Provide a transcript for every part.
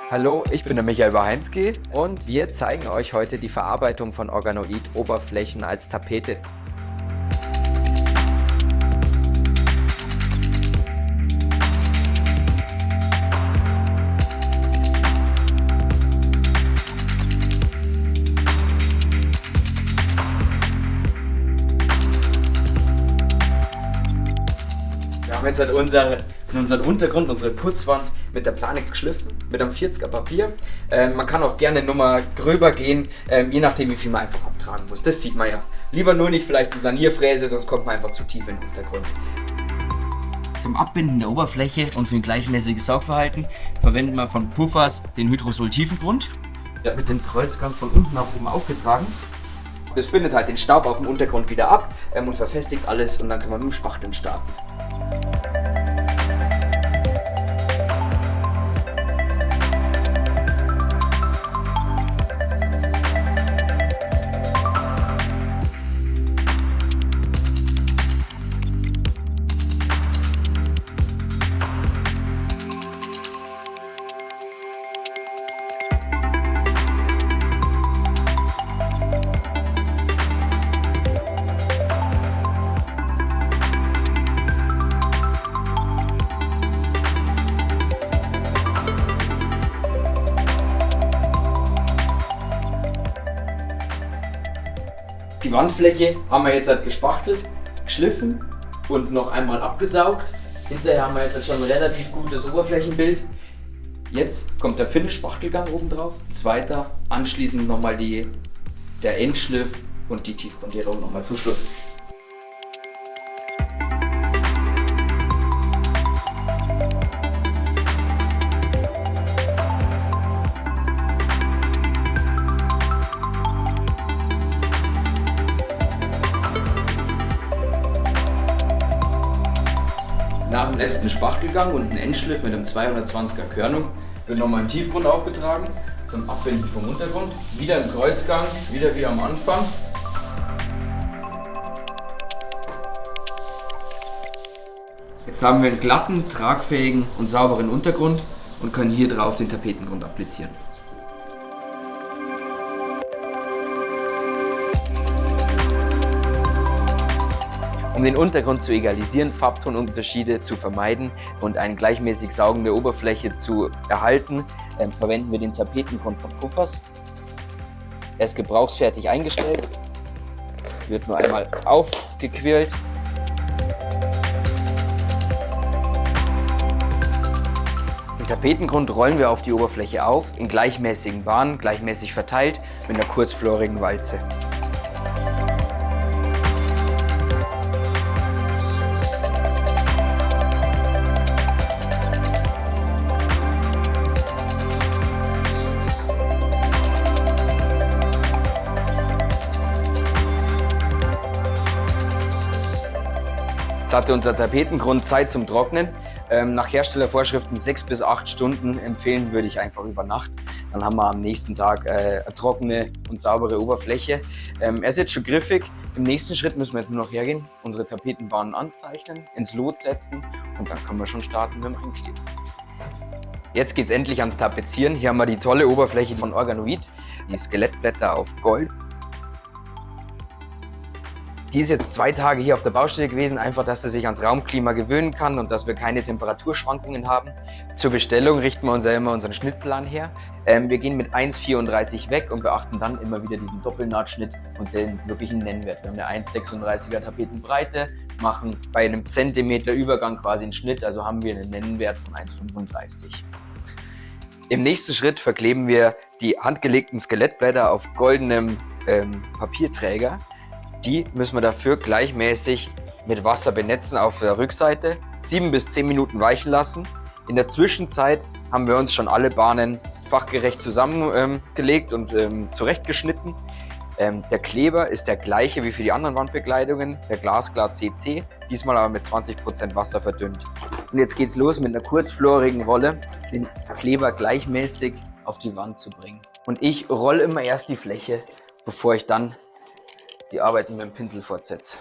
Hallo, ich bin der Michael Waheinski und wir zeigen euch heute die Verarbeitung von Organoid-Oberflächen als Tapete. Wir haben jetzt unseren Untergrund, unsere Putzwand mit der Planix geschliffen, mit einem 40er Papier. Man kann auch gerne eine Nummer gröber gehen, je nachdem wie viel man einfach abtragen muss. Das sieht man ja. Lieber nur nicht vielleicht die Sanierfräse, sonst kommt man einfach zu tief in den Untergrund. Zum Abbinden der Oberfläche und für ein gleichmäßiges Saugverhalten verwenden wir von Puffers den Hydrosol-Tiefengrund. Der wird mit dem Kreuzgang von unten nach oben aufgetragen. Das bindet halt den Staub auf dem Untergrund wieder ab und verfestigt alles und dann können wir mit dem Spachteln starten. Die Wandfläche haben wir jetzt halt gespachtelt, geschliffen und noch einmal abgesaugt. Hinterher haben wir jetzt halt schon ein relativ gutes Oberflächenbild. Jetzt kommt der Finish-Spachtelgang oben drauf. Zweiter, anschließend nochmal der Endschliff und die Tiefgrundierung nochmal zum Schluss. Nach dem letzten Spachtelgang und einem Endschliff mit einem 220er Körnung wird nochmal ein Tiefgrund aufgetragen zum Abbinden vom Untergrund. Wieder ein Kreuzgang, wieder wie am Anfang. Jetzt haben wir einen glatten, tragfähigen und sauberen Untergrund und können hier drauf den Tapetengrund applizieren. Um den Untergrund zu egalisieren, Farbtonunterschiede zu vermeiden und eine gleichmäßig saugende Oberfläche zu erhalten, verwenden wir den Tapetengrund von Puffers. Er ist gebrauchsfertig eingestellt, wird nur einmal aufgequirlt. Den Tapetengrund rollen wir auf die Oberfläche auf, in gleichmäßigen Bahnen, gleichmäßig verteilt, mit einer kurzflorigen Walze. Jetzt hatte unser Tapetengrund Zeit zum Trocknen. Nach Herstellervorschriften 6 bis 8 Stunden empfehlen würde ich einfach über Nacht. Dann haben wir am nächsten Tag eine trockene und saubere Oberfläche. Er ist jetzt schon griffig. Im nächsten Schritt müssen wir jetzt nur noch hergehen, unsere Tapetenbahnen anzeichnen, ins Lot setzen und dann können wir schon starten mit dem Einkleben. Jetzt geht es endlich ans Tapezieren. Hier haben wir die tolle Oberfläche von Organoid, die Skelettblätter auf Gold. Die ist jetzt 2 Tage hier auf der Baustelle gewesen, einfach, dass sie sich ans Raumklima gewöhnen kann und dass wir keine Temperaturschwankungen haben. Zur Bestellung richten wir uns ja immer unseren Schnittplan her. Wir gehen mit 1,34 weg und beachten dann immer wieder diesen Doppelnahtschnitt und den wirklichen Nennwert. Wir haben eine 1,36er Tapetenbreite, machen bei einem Zentimeter Übergang quasi einen Schnitt, also haben wir einen Nennwert von 1,35. Im nächsten Schritt verkleben wir die handgelegten Skelettblätter auf goldenem Papierträger. Die müssen wir dafür gleichmäßig mit Wasser benetzen auf der Rückseite, 7 bis 10 Minuten weichen lassen. In der Zwischenzeit haben wir uns schon alle Bahnen fachgerecht zusammengelegt und zurechtgeschnitten. Der Kleber ist der gleiche wie für die anderen Wandbekleidungen, der Glasklar CC, diesmal aber mit 20% Wasser verdünnt. Und jetzt geht's los mit einer kurzflorigen Rolle, den Kleber gleichmäßig auf die Wand zu bringen. Und ich rolle immer erst die Fläche, bevor ich dann die Arbeit mit dem Pinsel fortsetze.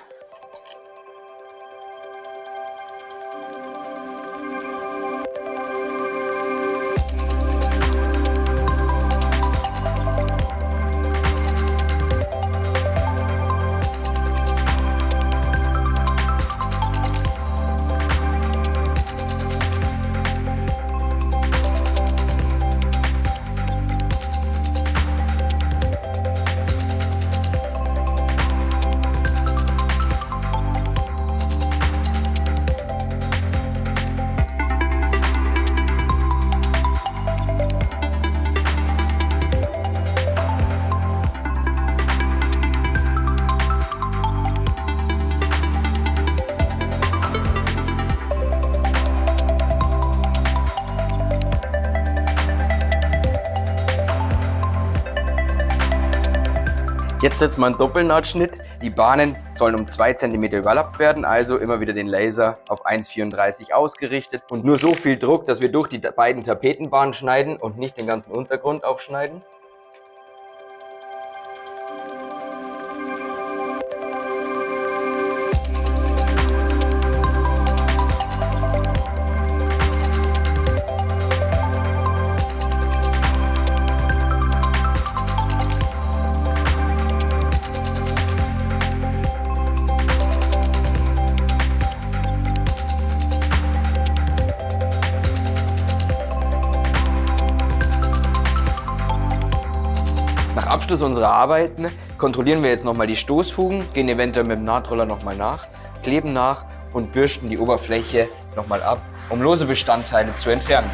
Jetzt setzen wir einen Doppelnahtschnitt. Die Bahnen sollen um 2 cm überlappt werden, also immer wieder den Laser auf 1,34 ausgerichtet und nur so viel Druck, dass wir durch die beiden Tapetenbahnen schneiden und nicht den ganzen Untergrund aufschneiden. Nach Abschluss unserer Arbeiten kontrollieren wir jetzt nochmal die Stoßfugen, gehen eventuell mit dem Nahtroller nochmal nach, kleben nach und bürsten die Oberfläche nochmal ab, um lose Bestandteile zu entfernen.